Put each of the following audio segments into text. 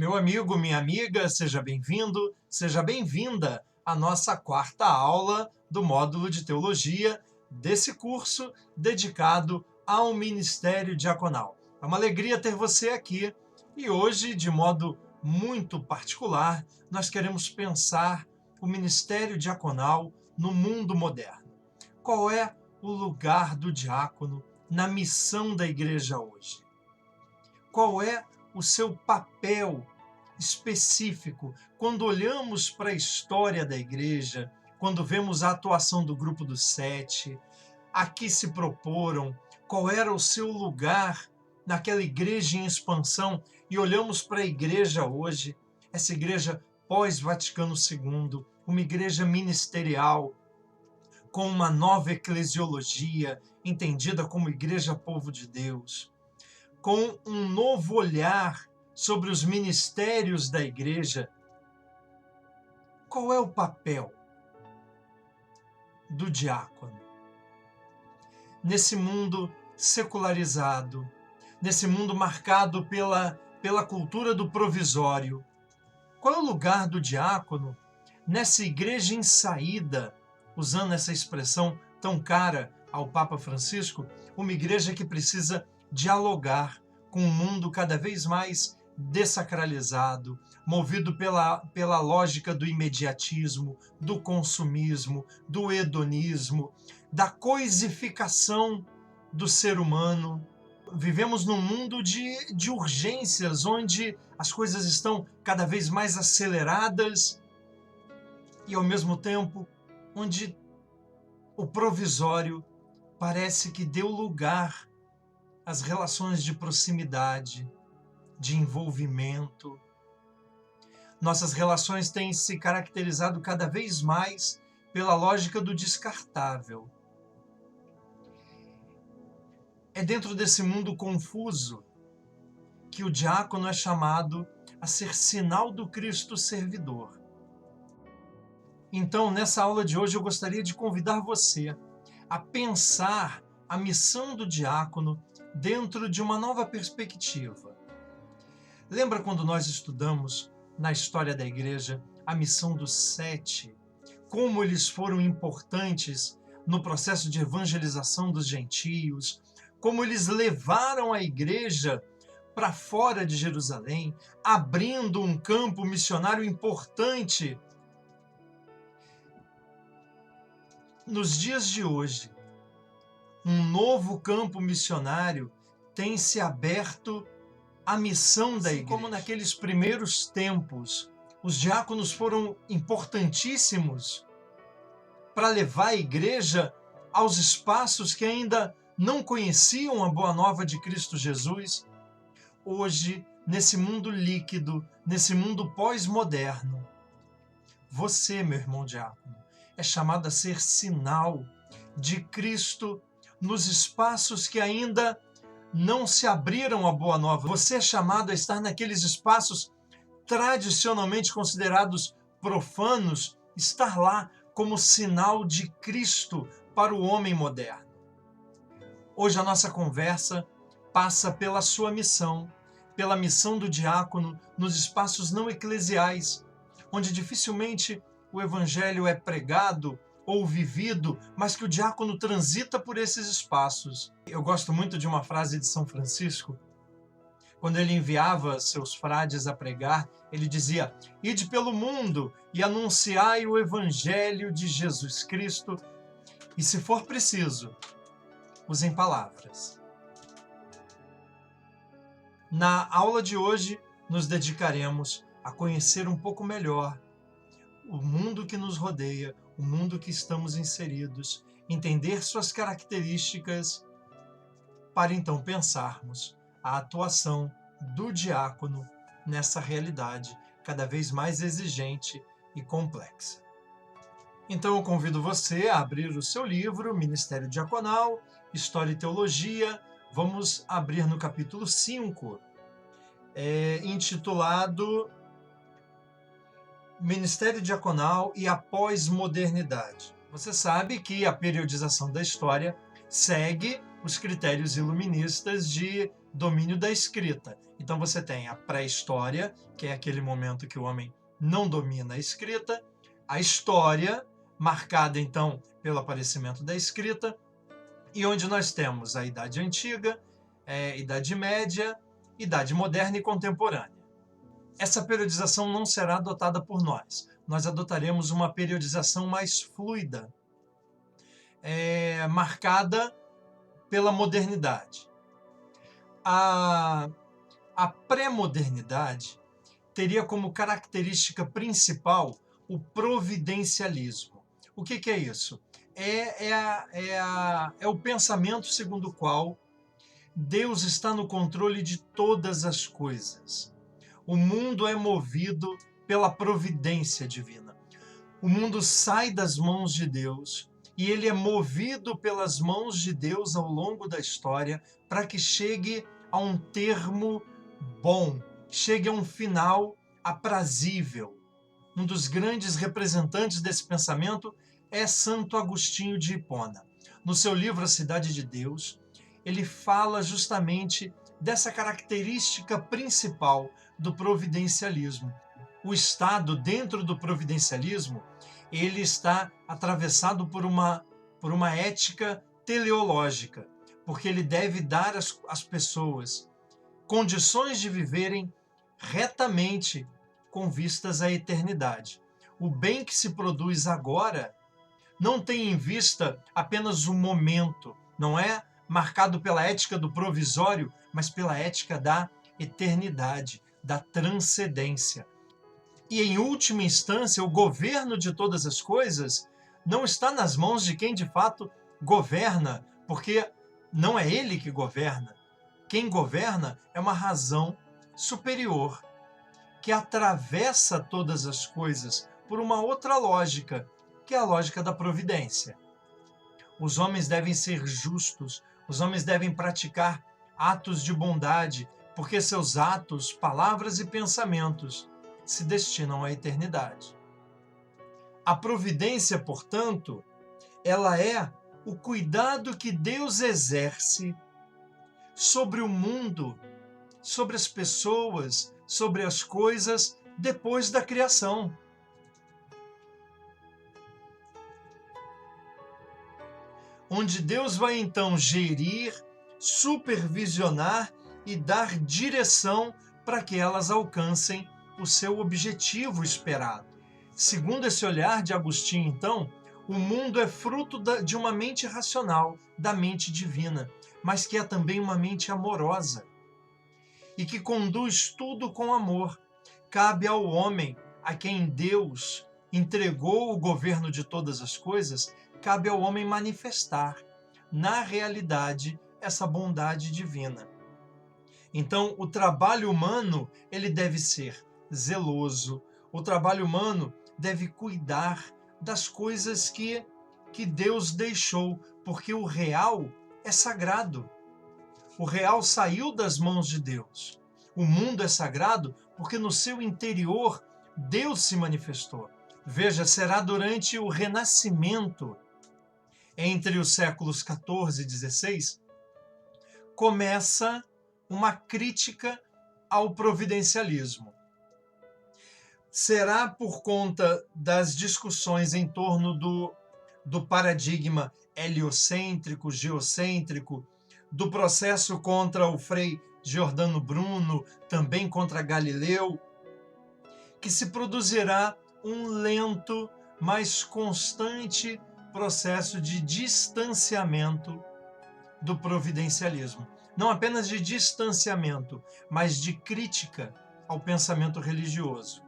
Meu amigo, minha amiga, seja bem-vindo, seja bem-vinda à nossa quarta aula do módulo de teologia desse curso dedicado ao ministério diaconal. É uma alegria ter você aqui e hoje, de modo muito particular, nós queremos pensar o ministério diaconal no mundo moderno. Qual é o lugar do diácono na missão da igreja hoje? Qual é o seu papel específico quando olhamos para a história da igreja, quando vemos a atuação do grupo dos sete, a que se proporam, qual era o seu lugar naquela igreja em expansão, e olhamos para a igreja hoje, essa igreja pós-Vaticano II, uma igreja ministerial, com uma nova eclesiologia, entendida como Igreja Povo de Deus, com um novo olhar sobre os ministérios da igreja. Qual é o papel do diácono nesse mundo secularizado, nesse mundo marcado pela cultura do provisório? Qual é o lugar do diácono nessa igreja em saída, usando essa expressão tão cara ao Papa Francisco, uma igreja que precisa dialogar com um mundo cada vez mais dessacralizado, movido pela lógica do imediatismo, do consumismo, do hedonismo, da coisificação do ser humano. Vivemos num mundo de urgências, onde as coisas estão cada vez mais aceleradas e, ao mesmo tempo, onde o provisório parece que deu lugar às relações de proximidade, de envolvimento. Nossas relações têm se caracterizado cada vez mais pela lógica do descartável. É dentro desse mundo confuso que o diácono é chamado a ser sinal do Cristo servidor. Então, nessa aula de hoje, eu gostaria de convidar você a pensar a missão do diácono dentro de uma nova perspectiva. Lembra quando nós estudamos na história da igreja a missão dos sete, como eles foram importantes no processo de evangelização dos gentios, como eles levaram a igreja para fora de Jerusalém, abrindo um campo missionário importante? Nos dias de hoje, um novo campo missionário tem se aberto à missão da igreja. Como naqueles primeiros tempos, os diáconos foram importantíssimos para levar a igreja aos espaços que ainda não conheciam a boa nova de Cristo Jesus. Hoje, nesse mundo líquido, nesse mundo pós-moderno, você, meu irmão diácono, é chamado a ser sinal de Cristo nos espaços que ainda não se abriram à boa nova. Você é chamado a estar naqueles espaços tradicionalmente considerados profanos, estar lá como sinal de Cristo para o homem moderno. Hoje a nossa conversa passa pela sua missão, pela missão do diácono nos espaços não eclesiais, onde dificilmente o evangelho é pregado ou vivido, mas que o diácono transita por esses espaços. Eu gosto muito de uma frase de São Francisco. Quando ele enviava seus frades a pregar, ele dizia: "Ide pelo mundo e anunciai o evangelho de Jesus Cristo, e se for preciso, usem palavras." Na aula de hoje, nos dedicaremos a conhecer um pouco melhor o mundo que nos rodeia, o mundo que estamos inseridos, entender suas características, para então pensarmos a atuação do diácono nessa realidade cada vez mais exigente e complexa. Então eu convido você a abrir o seu livro, Ministério Diaconal, História e Teologia. Vamos abrir no capítulo 5, intitulado Ministério Diaconal e a Pós-Modernidade. Você sabe que a periodização da história segue os critérios iluministas de domínio da escrita. Então você tem a pré-história, que é aquele momento que o homem não domina a escrita, a história, marcada então pelo aparecimento da escrita, e onde nós temos a Idade Antiga, Idade Média, Idade Moderna e Contemporânea. Essa periodização não será adotada por nós. Nós adotaremos uma periodização mais fluida, marcada pela modernidade. A pré-modernidade teria como característica principal o providencialismo. O que é isso? É o pensamento segundo o qual Deus está no controle de todas as coisas. O mundo é movido pela providência divina. O mundo sai das mãos de Deus e ele é movido pelas mãos de Deus ao longo da história para que chegue a um termo bom, chegue a um final aprazível. Um dos grandes representantes desse pensamento é Santo Agostinho de Hipona. No seu livro A Cidade de Deus, ele fala justamente dessa característica principal do providencialismo. O Estado, dentro do providencialismo, ele está atravessado por uma ética teleológica, porque ele deve dar às pessoas condições de viverem retamente com vistas à eternidade. O bem que se produz agora não tem em vista apenas o momento, não é marcado pela ética do provisório, mas pela ética da eternidade, da transcendência. E, em última instância, o governo de todas as coisas não está nas mãos de quem de fato governa, porque não é ele que governa. Quem governa é uma razão superior, que atravessa todas as coisas por uma outra lógica, que é a lógica da providência. Os homens devem ser justos, os homens devem praticar atos de bondade, porque seus atos, palavras e pensamentos se destinam à eternidade. A providência, portanto, ela é o cuidado que Deus exerce sobre o mundo, sobre as pessoas, sobre as coisas depois da criação. Onde Deus vai então gerir, supervisionar e dar direção para que elas alcancem o seu objetivo esperado. Segundo esse olhar de Agostinho, então, o mundo é fruto de uma mente racional, da mente divina, mas que é também uma mente amorosa e que conduz tudo com amor. Cabe ao homem, a quem Deus entregou o governo de todas as coisas, cabe ao homem manifestar na realidade essa bondade divina. Então, o trabalho humano, ele deve ser zeloso. O trabalho humano deve cuidar das coisas que Deus deixou, porque o real é sagrado. O real saiu das mãos de Deus. O mundo é sagrado porque no seu interior Deus se manifestou. Veja, será durante o Renascimento, entre os séculos XIV e XVI, começa uma crítica ao providencialismo. Será por conta das discussões em torno do paradigma heliocêntrico, geocêntrico, do processo contra o Frei Giordano Bruno, também contra Galileu, que se produzirá um lento, mas constante processo de distanciamento do providencialismo. Não apenas de distanciamento, mas de crítica ao pensamento religioso.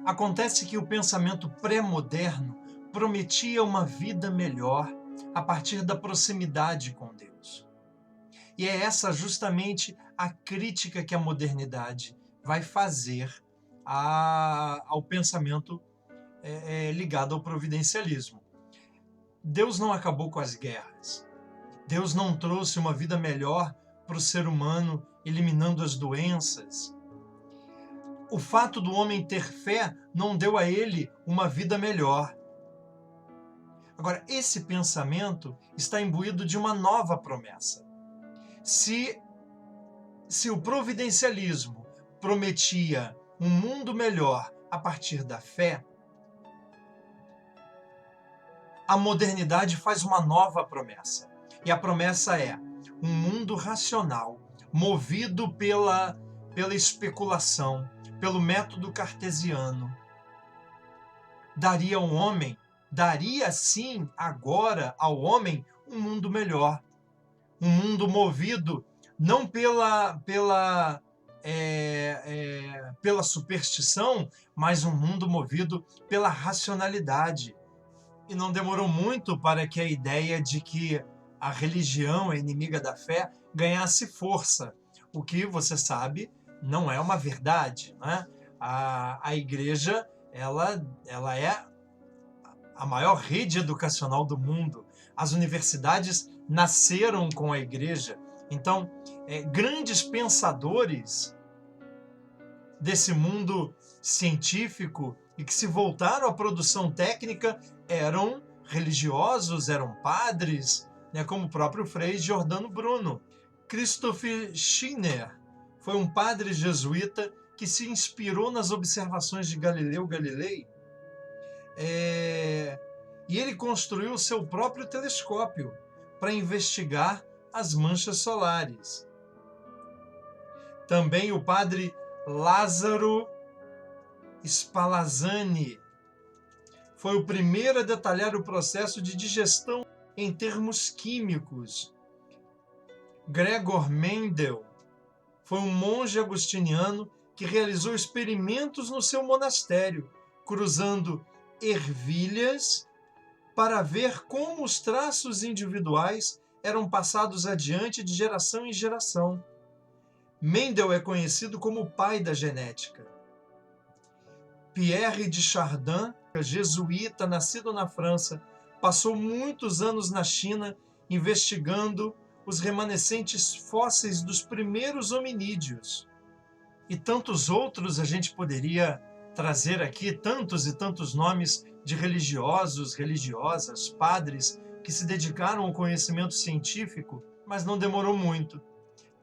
Acontece que o pensamento pré-moderno prometia uma vida melhor a partir da proximidade com Deus. E é essa justamente a crítica que a modernidade vai fazer ao pensamento ligado ao providencialismo. Deus não acabou com as guerras. Deus não trouxe uma vida melhor para o ser humano, eliminando as doenças. O fato do homem ter fé não deu a ele uma vida melhor. Agora, esse pensamento está imbuído de uma nova promessa. Se o providencialismo prometia um mundo melhor a partir da fé, a modernidade faz uma nova promessa. E a promessa é um mundo racional, movido pela especulação, pelo método cartesiano. Daria sim agora ao homem um mundo melhor. Um mundo movido não pela superstição, mas um mundo movido pela racionalidade. E não demorou muito para que a ideia de que a religião é inimiga da fé ganhasse força, o que, você sabe, não é uma verdade, né? A igreja ela é a maior rede educacional do mundo. As universidades nasceram com a igreja. Então, grandes pensadores desse mundo científico e que se voltaram à produção técnica eram religiosos, eram padres, né, como o próprio Frei Giordano Bruno. Christoph Schiner foi um padre jesuíta que se inspirou nas observações de Galileu Galilei, e ele construiu o seu próprio telescópio para investigar as manchas solares. Também o padre Lázaro Spallanzani foi o primeiro a detalhar o processo de digestão em termos químicos. Gregor Mendel foi um monge agostiniano que realizou experimentos no seu monastério, cruzando ervilhas para ver como os traços individuais eram passados adiante de geração em geração. Mendel é conhecido como o pai da genética. Pierre de Chardin, jesuíta nascido na França, passou muitos anos na China investigando os remanescentes fósseis dos primeiros hominídeos. E tantos outros a gente poderia trazer aqui, tantos e tantos nomes de religiosos, religiosas, padres que se dedicaram ao conhecimento científico, mas não demorou muito.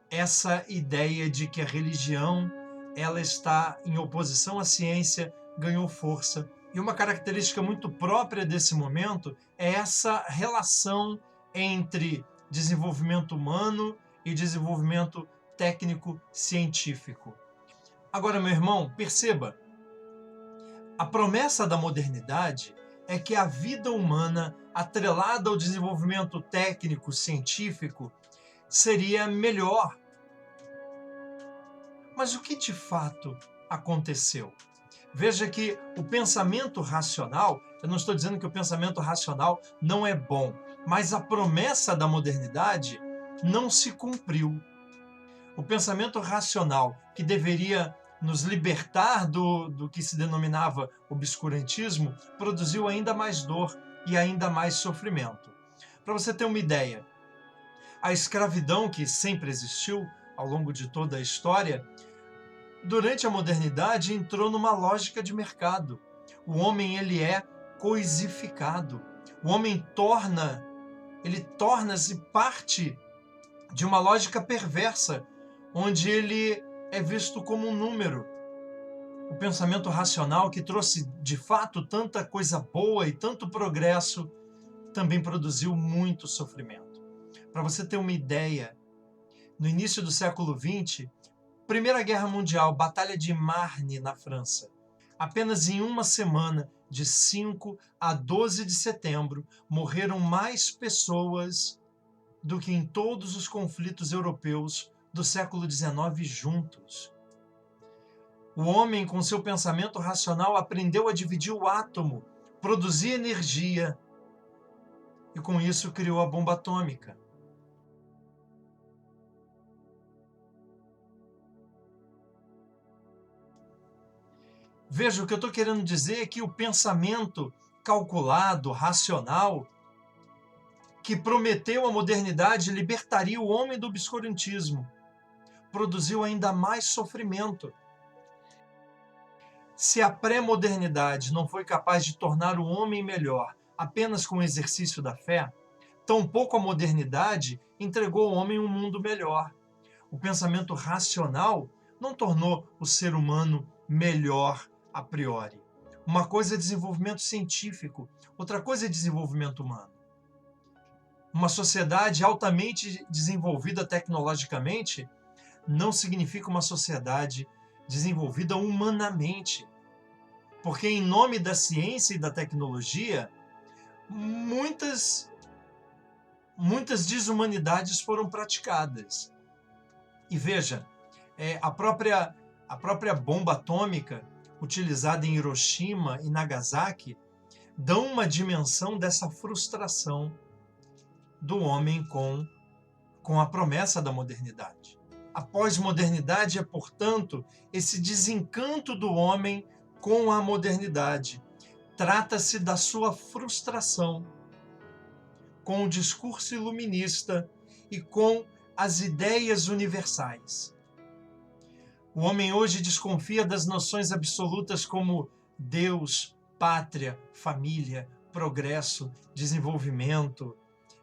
Essa ideia de que a religião ela está em oposição à ciência ganhou força. E uma característica muito própria desse momento é essa relação entre desenvolvimento humano e desenvolvimento técnico-científico. Agora, meu irmão, perceba, a promessa da modernidade é que a vida humana, atrelada ao desenvolvimento técnico-científico, seria melhor. Mas o que de fato aconteceu? Veja que o pensamento racional, eu não estou dizendo que o pensamento racional não é bom, mas a promessa da modernidade não se cumpriu. O pensamento racional, que deveria nos libertar do que se denominava obscurantismo, produziu ainda mais dor e ainda mais sofrimento. Para você ter uma ideia, a escravidão que sempre existiu ao longo de toda a história, durante a modernidade entrou numa lógica de mercado. O homem ele é coisificado. O homem torna-se parte de uma lógica perversa, onde ele é visto como um número. O pensamento racional, que trouxe de fato tanta coisa boa e tanto progresso, também produziu muito sofrimento. Para você ter uma ideia, no início do século XX, Primeira Guerra Mundial, Batalha de Marne, na França. Apenas em uma semana, de 5 a 12 de setembro, morreram mais pessoas do que em todos os conflitos europeus do século XIX juntos. O homem, com seu pensamento racional, aprendeu a dividir o átomo, produzir energia, e com isso criou a bomba atômica. Veja, o que eu estou querendo dizer é que o pensamento calculado, racional, que prometeu a modernidade libertaria o homem do obscurantismo, produziu ainda mais sofrimento. Se a pré-modernidade não foi capaz de tornar o homem melhor apenas com o exercício da fé, tampouco a modernidade entregou ao homem um mundo melhor. O pensamento racional não tornou o ser humano melhor a priori. Uma coisa é desenvolvimento científico, outra coisa é desenvolvimento humano. Uma sociedade altamente desenvolvida tecnologicamente não significa uma sociedade desenvolvida humanamente. Porque, em nome da ciência e da tecnologia, muitas desumanidades foram praticadas. E veja, a própria bomba atômica utilizada em Hiroshima e Nagasaki dão uma dimensão dessa frustração do homem com a promessa da modernidade. A pós-modernidade é, portanto, esse desencanto do homem com a modernidade. Trata-se da sua frustração com o discurso iluminista e com as ideias universais. O homem hoje desconfia das noções absolutas como Deus, pátria, família, progresso, desenvolvimento,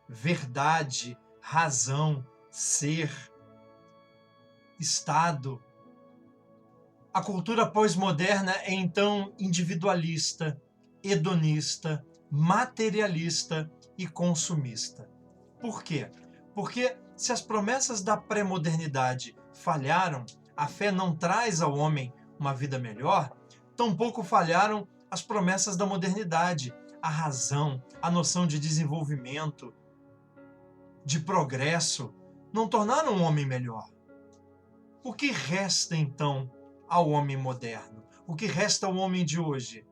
verdade, razão, ser, Estado. A cultura pós-moderna é então individualista, hedonista, materialista e consumista. Por quê? Porque se as promessas da pré-modernidade falharam, a fé não traz ao homem uma vida melhor, tampouco falharam as promessas da modernidade, a razão, a noção de desenvolvimento, de progresso, não tornaram o homem melhor. O que resta, então, ao homem moderno? O que resta ao homem de hoje?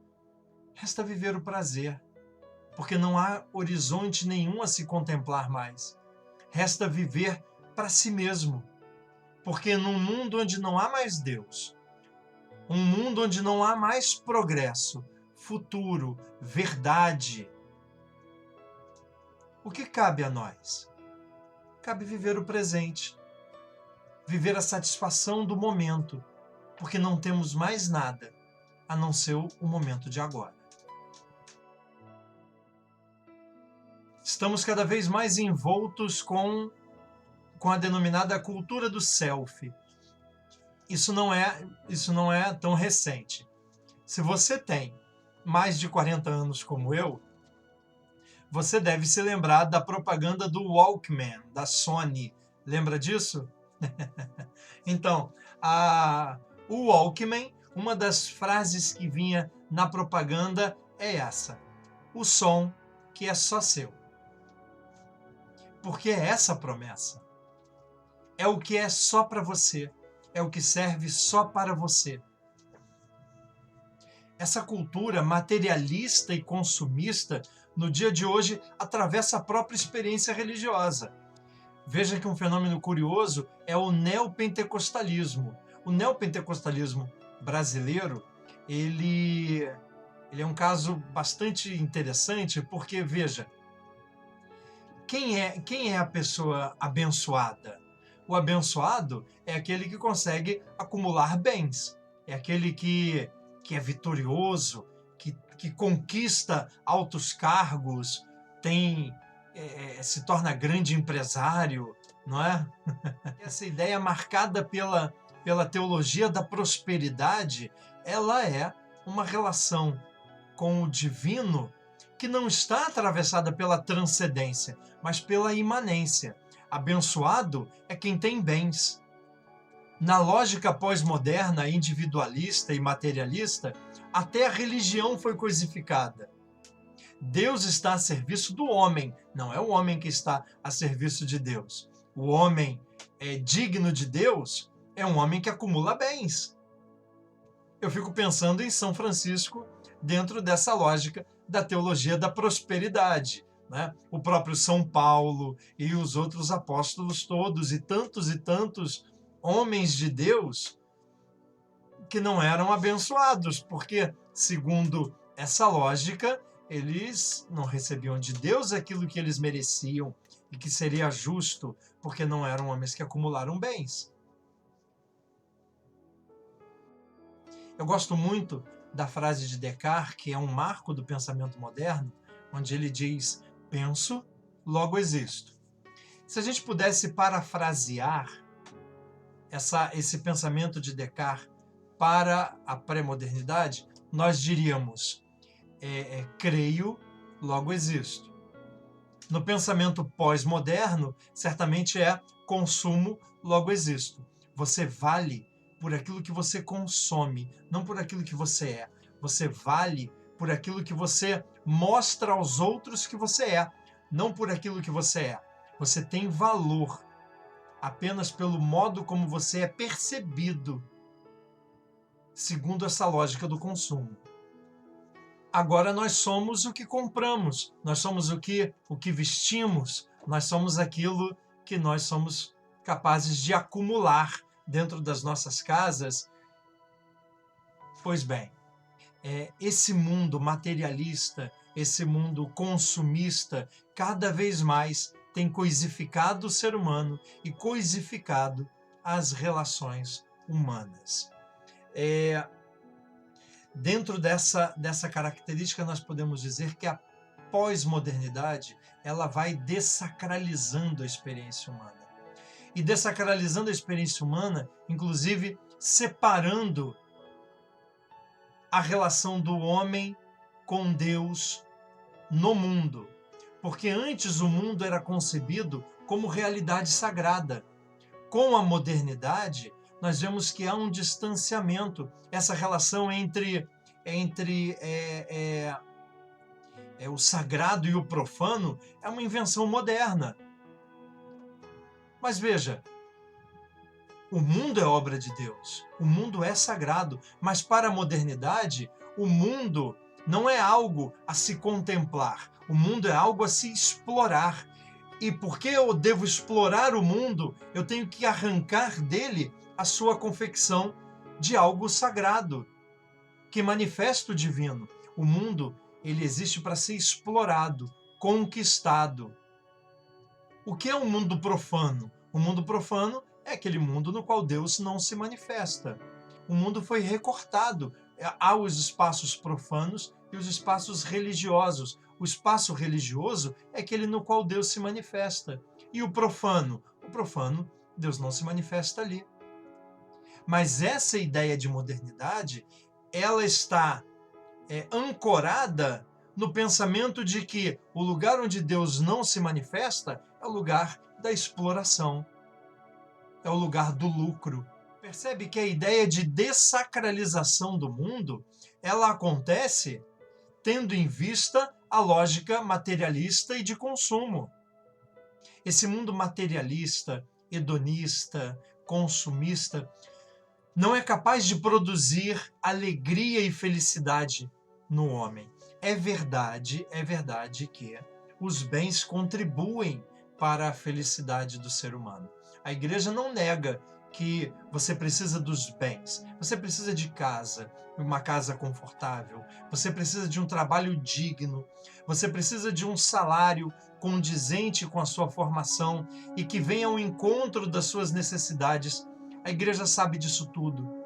Resta viver o prazer, porque não há horizonte nenhum a se contemplar mais. Resta viver para si mesmo, porque num mundo onde não há mais Deus, um mundo onde não há mais progresso, futuro, verdade, o que cabe a nós? Cabe viver o presente, viver a satisfação do momento, porque não temos mais nada a não ser o momento de agora. Estamos cada vez mais envoltos com a denominada cultura do selfie. Isso não é tão recente. Se você tem mais de 40 anos como eu, você deve se lembrar da propaganda do Walkman, da Sony. Lembra disso? Então, o Walkman, uma das frases que vinha na propaganda é essa: o som que é só seu. Porque é essa a promessa. É o que é só para você. É o que serve só para você. Essa cultura materialista e consumista, no dia de hoje, atravessa a própria experiência religiosa. Veja que um fenômeno curioso é o neopentecostalismo. O neopentecostalismo brasileiro, ele é um caso bastante interessante, porque, veja, quem é a pessoa abençoada? O abençoado é aquele que consegue acumular bens, é aquele que é vitorioso, que conquista altos cargos, se torna grande empresário, não é? Essa ideia marcada pela teologia da prosperidade, ela é uma relação com o divino que não está atravessada pela transcendência, mas pela imanência. Abençoado é quem tem bens. Na lógica pós-moderna, individualista e materialista, até a religião foi coisificada. Deus está a serviço do homem, não é o homem que está a serviço de Deus. O homem digno de Deus é um homem que acumula bens. Eu fico pensando em São Francisco dentro dessa lógica da teologia da prosperidade, né? O próprio São Paulo e os outros apóstolos todos e tantos homens de Deus que não eram abençoados, porque, segundo essa lógica, eles não recebiam de Deus aquilo que eles mereciam e que seria justo, porque não eram homens que acumularam bens. Eu gosto muito da frase de Descartes, que é um marco do pensamento moderno, onde ele diz: penso, logo existo. Se a gente pudesse parafrasear esse pensamento de Descartes para a pré-modernidade, nós diríamos: creio, logo existo. No pensamento pós-moderno, certamente é consumo, logo existo. Você vale por aquilo que você consome, não por aquilo que você é. Você vale por aquilo que você mostra aos outros que você é, não por aquilo que você é. Você tem valor apenas pelo modo como você é percebido, segundo essa lógica do consumo. Agora nós somos o que compramos, nós somos o que vestimos, nós somos aquilo que nós somos capazes de acumular dentro das nossas casas. Pois bem, esse mundo materialista, esse mundo consumista, cada vez mais tem coisificado o ser humano e coisificado as relações humanas. Dentro dessa característica, nós podemos dizer que a pós-modernidade ela vai dessacralizando a experiência humana. E dessacralizando a experiência humana, inclusive separando a relação do homem com Deus no mundo. Porque antes o mundo era concebido como realidade sagrada. Com a modernidade, nós vemos que há um distanciamento, essa relação entre o sagrado e o profano é uma invenção moderna. Mas veja, o mundo é obra de Deus, o mundo é sagrado, mas para a modernidade, o mundo não é algo a se contemplar, o mundo é algo a se explorar. E porque eu devo explorar o mundo, eu tenho que arrancar dele a sua confecção de algo sagrado, que manifesta o divino. O mundo, ele existe para ser explorado, conquistado. O que é um mundo profano? O mundo profano é aquele mundo no qual Deus não se manifesta. O mundo foi recortado. Há os espaços profanos e os espaços religiosos. O espaço religioso é aquele no qual Deus se manifesta. E o profano? O profano, Deus não se manifesta ali. Mas essa ideia de modernidade, ela está ancorada no pensamento de que o lugar onde Deus não se manifesta é o lugar da exploração, é o lugar do lucro. Percebe que a ideia de dessacralização do mundo, ela acontece tendo em vista a lógica materialista e de consumo. Esse mundo materialista, hedonista, consumista, não é capaz de produzir alegria e felicidade no homem. É verdade que os bens contribuem para a felicidade do ser humano. A igreja não nega que você precisa dos bens. Você precisa de casa, uma casa confortável. Você precisa de um trabalho digno. Você precisa de um salário condizente com a sua formação e que venha ao encontro das suas necessidades. A igreja sabe disso tudo.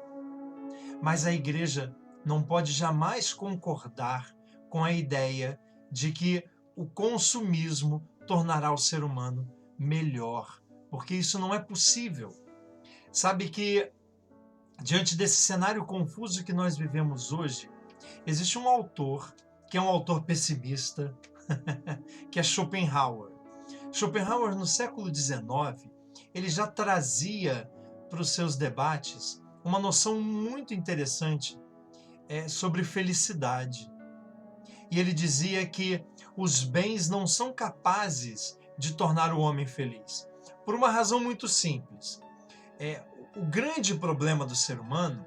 Mas a igreja não pode jamais concordar com a ideia de que o consumismo tornará o ser humano melhor, porque isso não é possível. Sabe que, diante desse cenário confuso que nós vivemos hoje, existe um autor, que é um autor pessimista, que é Schopenhauer. Schopenhauer, no século XIX, ele já trazia para os seus debates uma noção muito interessante sobre felicidade. E ele dizia que os bens não são capazes de tornar o homem feliz, por uma razão muito simples. O grande problema do ser humano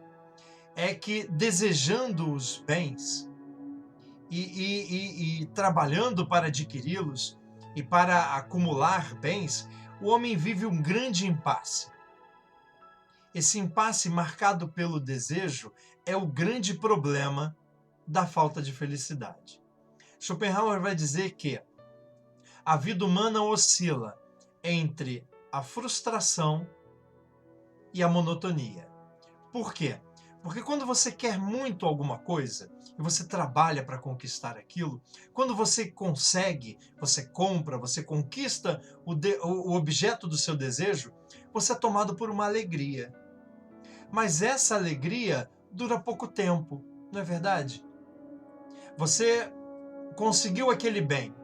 é que, desejando os bens e trabalhando para adquiri-los e para acumular bens, o homem vive um grande impasse. Esse impasse marcado pelo desejo é o grande problema da falta de felicidade. Schopenhauer vai dizer que a vida humana oscila entre a frustração e a monotonia. Por quê? Porque quando você quer muito alguma coisa e você trabalha para conquistar aquilo, quando você consegue, você compra, você conquista o objeto do seu desejo, você é tomado por uma alegria. Mas essa alegria dura pouco tempo, não é verdade? Você conseguiu aquele bem.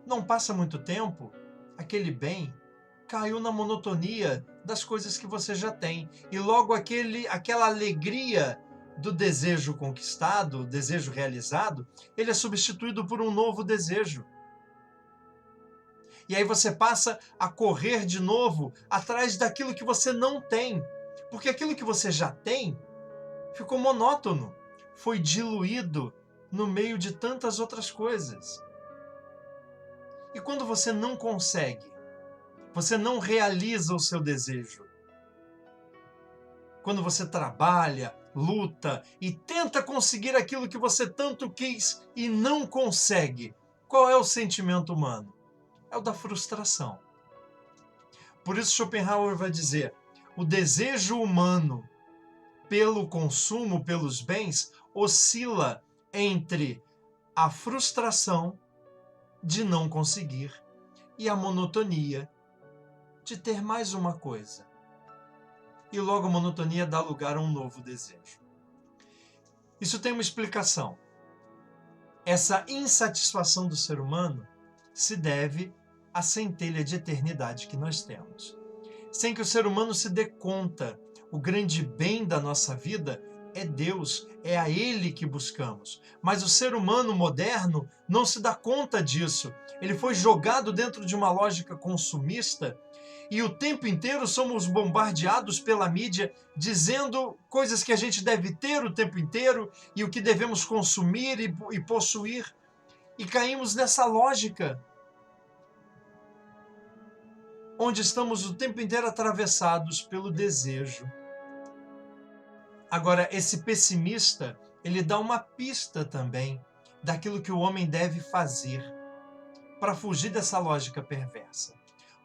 Não passa muito tempo, aquele bem caiu na monotonia das coisas que você já tem. E logo aquela alegria do desejo conquistado, desejo realizado, ele é substituído por um novo desejo. E aí você passa a correr de novo atrás daquilo que você não tem. Porque aquilo que você já tem ficou monótono, foi diluído no meio de tantas outras coisas. E quando você não consegue, você não realiza o seu desejo. Quando você trabalha, luta e tenta conseguir aquilo que você tanto quis e não consegue, qual é o sentimento humano? É o da frustração. Por isso Schopenhauer vai dizer: o desejo humano pelo consumo, pelos bens, oscila entre a frustração de não conseguir e a monotonia de ter mais uma coisa. E logo a monotonia dá lugar a um novo desejo. Isso tem uma explicação. Essa insatisfação do ser humano se deve à centelha de eternidade que nós temos. Sem que o ser humano se dê conta, o grande bem da nossa vida é Deus, é a Ele que buscamos. Mas o ser humano moderno não se dá conta disso. Ele foi jogado dentro de uma lógica consumista e o tempo inteiro somos bombardeados pela mídia dizendo coisas que a gente deve ter o tempo inteiro e o que devemos consumir e possuir. E caímos nessa lógica onde estamos o tempo inteiro atravessados pelo desejo. Agora, esse pessimista, ele dá uma pista também daquilo que o homem deve fazer para fugir dessa lógica perversa.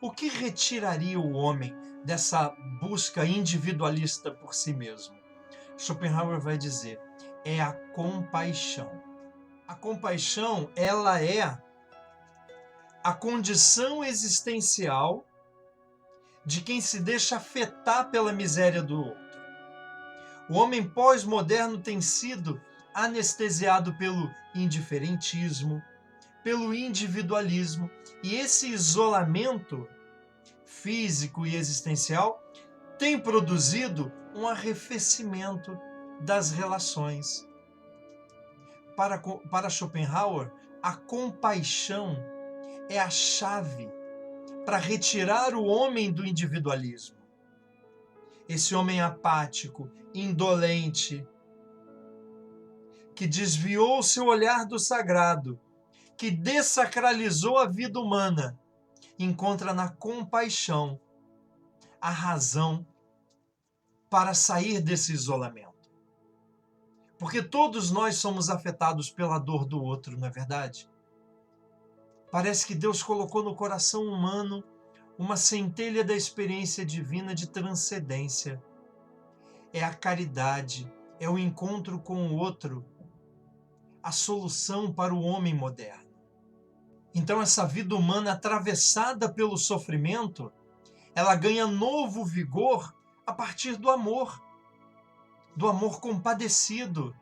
O que retiraria o homem dessa busca individualista por si mesmo? Schopenhauer vai dizer, é a compaixão. A compaixão, ela é a condição existencial de quem se deixa afetar pela miséria do outro. O homem pós-moderno tem sido anestesiado pelo indiferentismo, pelo individualismo, e esse isolamento físico e existencial tem produzido um arrefecimento das relações. Para Schopenhauer, a compaixão é a chave para retirar o homem do individualismo. Esse homem apático, indolente, que desviou seu olhar do sagrado, que dessacralizou a vida humana, encontra na compaixão a razão para sair desse isolamento. Porque todos nós somos afetados pela dor do outro, não é verdade? Parece que Deus colocou no coração humano uma centelha da experiência divina de transcendência. É a caridade, é o encontro com o outro, a solução para o homem moderno. Então essa vida humana atravessada pelo sofrimento, ela ganha novo vigor a partir do amor compadecido,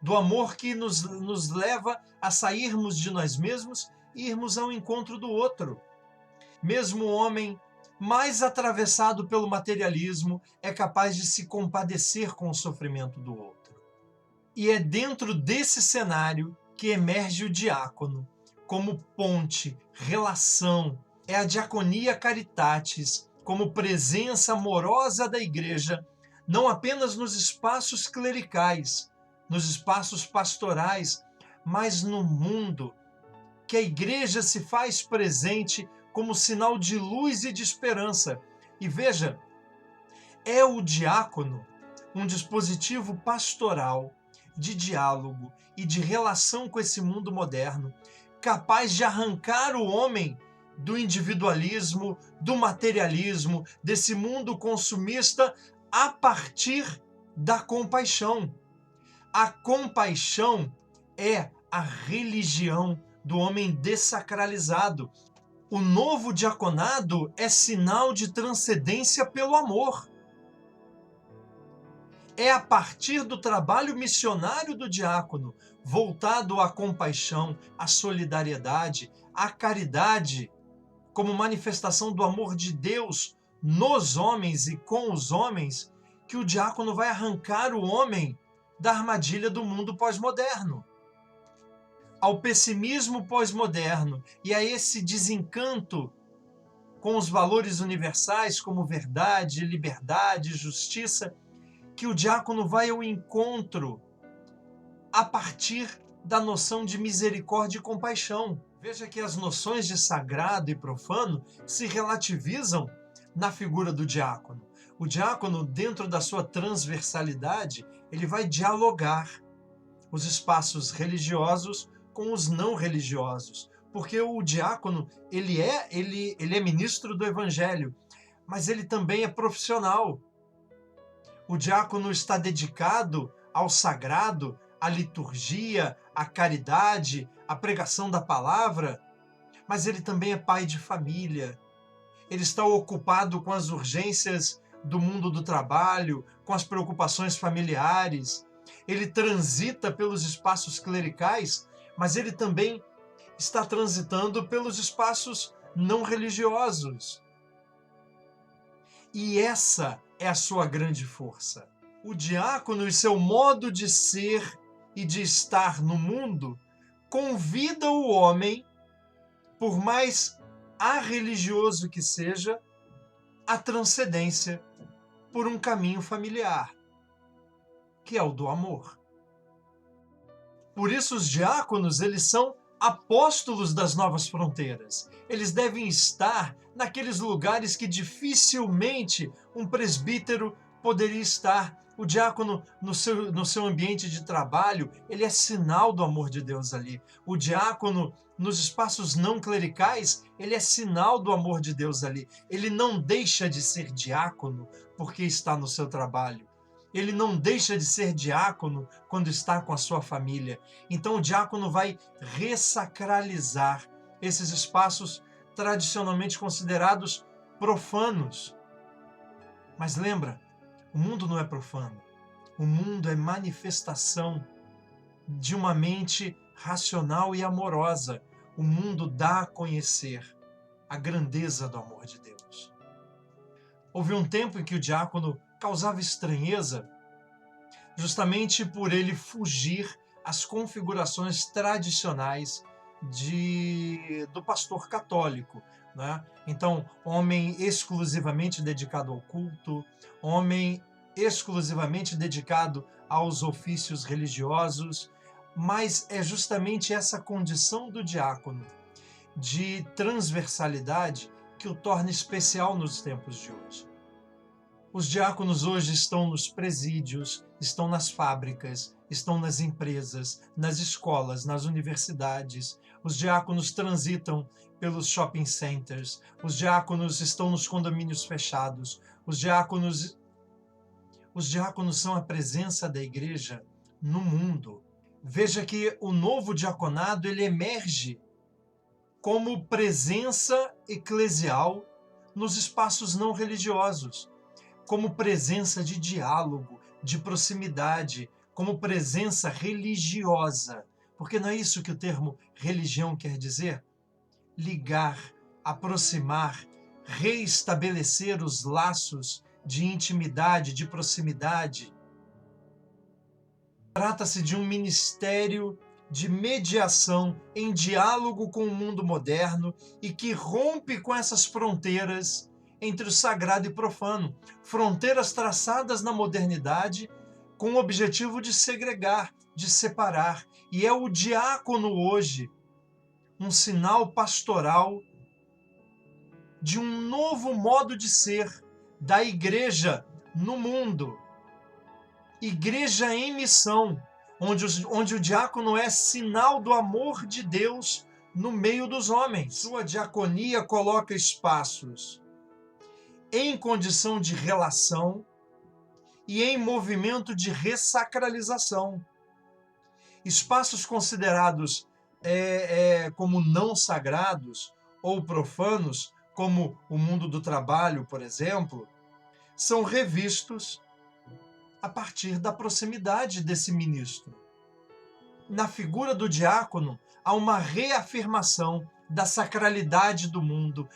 do amor que nos leva a sairmos de nós mesmos e irmos ao encontro do outro. Mesmo o homem mais atravessado pelo materialismo é capaz de se compadecer com o sofrimento do outro. E é dentro desse cenário que emerge o diácono, como ponte, relação. É a diaconia caritatis, como presença amorosa da igreja, não apenas nos espaços clericais, nos espaços pastorais, mas no mundo, que a igreja se faz presente como sinal de luz e de esperança. E veja, é o diácono um dispositivo pastoral, de diálogo e de relação com esse mundo moderno, capaz de arrancar o homem do individualismo, do materialismo, desse mundo consumista, a partir da compaixão. A compaixão é a religião do homem dessacralizado. O novo diaconado é sinal de transcendência pelo amor. É a partir do trabalho missionário do diácono, voltado à compaixão, à solidariedade, à caridade, como manifestação do amor de Deus nos homens e com os homens, que o diácono vai arrancar o homem da armadilha do mundo pós-moderno, ao pessimismo pós-moderno e a esse desencanto com os valores universais como verdade, liberdade, justiça, que o diácono vai ao encontro a partir da noção de misericórdia e compaixão. Veja que as noções de sagrado e profano se relativizam na figura do diácono. O diácono, dentro da sua transversalidade, ele vai dialogar os espaços religiosos com os não religiosos, porque o diácono ele é ministro do evangelho, mas ele também é profissional. O diácono está dedicado ao sagrado, à liturgia, à caridade, à pregação da palavra, mas ele também é pai de família. Ele está ocupado com as urgências do mundo do trabalho, com as preocupações familiares. Ele transita pelos espaços clericais, mas ele também está transitando pelos espaços não religiosos. E essa é a sua grande força. O diácono e seu modo de ser e de estar no mundo convida o homem, por mais arreligioso que seja, à transcendência por um caminho familiar, que é o do amor. Por isso os diáconos, eles são apóstolos das novas fronteiras. Eles devem estar naqueles lugares que dificilmente um presbítero poderia estar. O diácono, no seu ambiente de trabalho, ele é sinal do amor de Deus ali. O diácono, nos espaços não clericais, ele é sinal do amor de Deus ali. Ele não deixa de ser diácono porque está no seu trabalho. Ele não deixa de ser diácono quando está com a sua família. Então o diácono vai ressacralizar esses espaços tradicionalmente considerados profanos. Mas lembra, o mundo não é profano. O mundo é manifestação de uma mente racional e amorosa. O mundo dá a conhecer a grandeza do amor de Deus. Houve um tempo em que o diácono causava estranheza, justamente por ele fugir às configurações tradicionais do pastor católico, né? Então, homem exclusivamente dedicado ao culto, homem exclusivamente dedicado aos ofícios religiosos, mas é justamente essa condição do diácono de transversalidade que o torna especial nos tempos de hoje. Os diáconos hoje estão nos presídios, estão nas fábricas, estão nas empresas, nas escolas, nas universidades. Os diáconos transitam pelos shopping centers. Os diáconos estão nos condomínios fechados. Os diáconos são a presença da igreja no mundo. Veja que o novo diaconado ele emerge como presença eclesial nos espaços não religiosos, como presença de diálogo, de proximidade, como presença religiosa. Porque não é isso que o termo religião quer dizer? Ligar, aproximar, reestabelecer os laços de intimidade, de proximidade. Trata-se de um ministério de mediação em diálogo com o mundo moderno e que rompe com essas fronteiras entre o sagrado e profano, fronteiras traçadas na modernidade com o objetivo de segregar, de separar. E é o diácono hoje um sinal pastoral de um novo modo de ser da igreja no mundo. Igreja em missão, onde o diácono é sinal do amor de Deus no meio dos homens. Sua diaconia coloca espaços em condição de relação e em movimento de ressacralização. Espaços considerados como não sagrados ou profanos, como o mundo do trabalho, por exemplo, são revistos a partir da proximidade desse ministro. Na figura do diácono, há uma reafirmação da sacralidade do mundo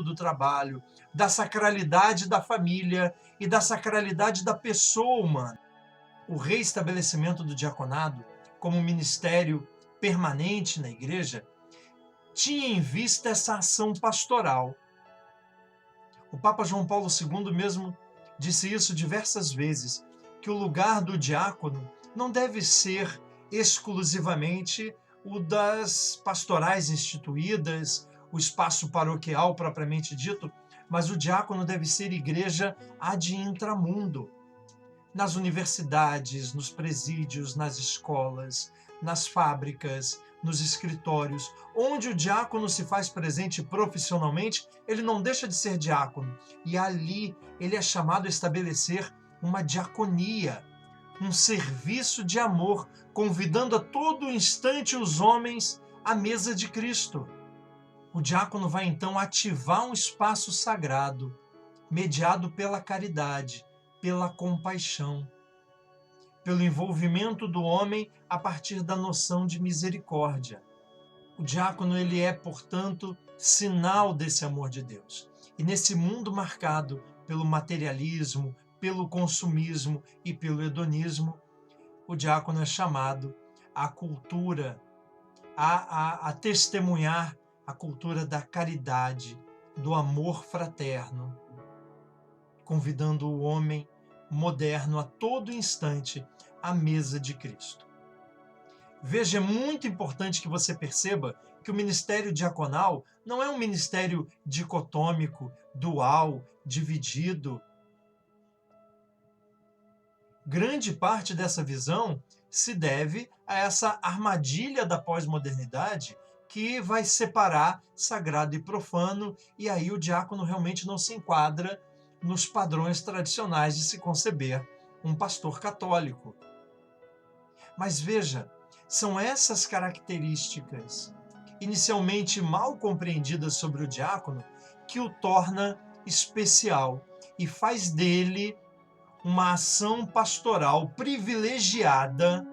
do trabalho, da sacralidade da família e da sacralidade da pessoa humana. O reestabelecimento do diaconado como ministério permanente na igreja tinha em vista essa ação pastoral. O Papa João Paulo II mesmo disse isso diversas vezes, que o lugar do diácono não deve ser exclusivamente o das pastorais instituídas, o espaço paroquial propriamente dito, mas o diácono deve ser igreja ad intramundo, nas universidades, nos presídios, nas escolas, nas fábricas, nos escritórios. Onde o diácono se faz presente profissionalmente, ele não deixa de ser diácono. E ali ele é chamado a estabelecer uma diaconia, um serviço de amor, convidando a todo instante os homens à mesa de Cristo. O diácono vai então ativar um espaço sagrado, mediado pela caridade, pela compaixão, pelo envolvimento do homem a partir da noção de misericórdia. O diácono ele é, portanto, sinal desse amor de Deus. E nesse mundo marcado pelo materialismo, pelo consumismo e pelo hedonismo, o diácono é chamado à cultura, a testemunhar a cultura da caridade, do amor fraterno, convidando o homem moderno a todo instante à mesa de Cristo. Veja, é muito importante que você perceba que o ministério diaconal não é um ministério dicotômico, dual, dividido. Grande parte dessa visão se deve a essa armadilha da pós-modernidade que vai separar sagrado e profano, e aí o diácono realmente não se enquadra nos padrões tradicionais de se conceber um pastor católico. Mas veja, são essas características inicialmente mal compreendidas sobre o diácono que o torna especial e faz dele uma ação pastoral privilegiada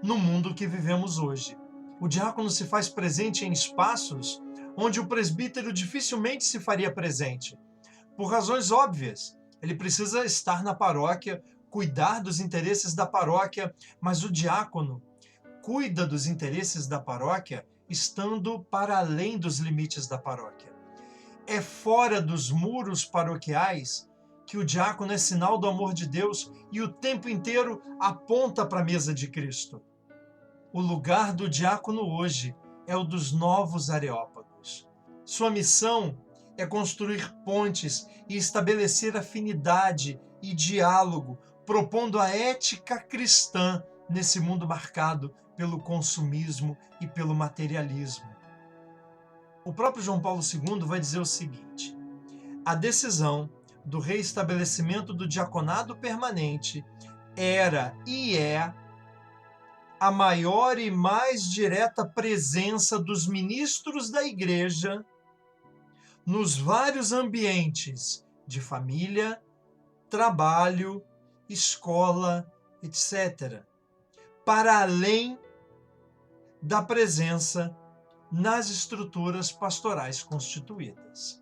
no mundo que vivemos hoje. O diácono se faz presente em espaços onde o presbítero dificilmente se faria presente, por razões óbvias. Ele precisa estar na paróquia, cuidar dos interesses da paróquia, mas o diácono cuida dos interesses da paróquia estando para além dos limites da paróquia. É fora dos muros paroquiais que o diácono é sinal do amor de Deus e o tempo inteiro aponta para a mesa de Cristo. O lugar do diácono hoje é o dos novos areópagos. Sua missão é construir pontes e estabelecer afinidade e diálogo, propondo a ética cristã nesse mundo marcado pelo consumismo e pelo materialismo. O próprio João Paulo II vai dizer o seguinte: a decisão do reestabelecimento do diaconado permanente era e é a maior e mais direta presença dos ministros da Igreja nos vários ambientes de família, trabalho, escola, etc., para além da presença nas estruturas pastorais constituídas.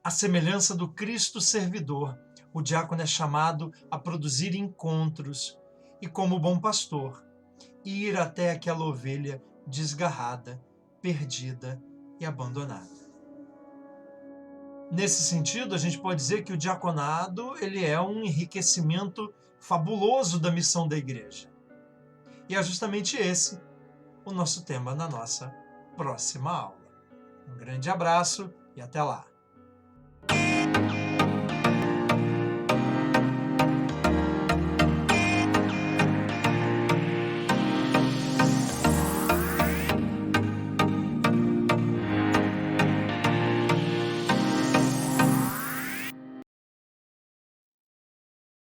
À semelhança do Cristo servidor, o diácono é chamado a produzir encontros e, como bom pastor, ir até aquela ovelha desgarrada, perdida e abandonada. Nesse sentido, a gente pode dizer que o diaconado ele é um enriquecimento fabuloso da missão da igreja. E é justamente esse o nosso tema na nossa próxima aula. Um grande abraço e até lá!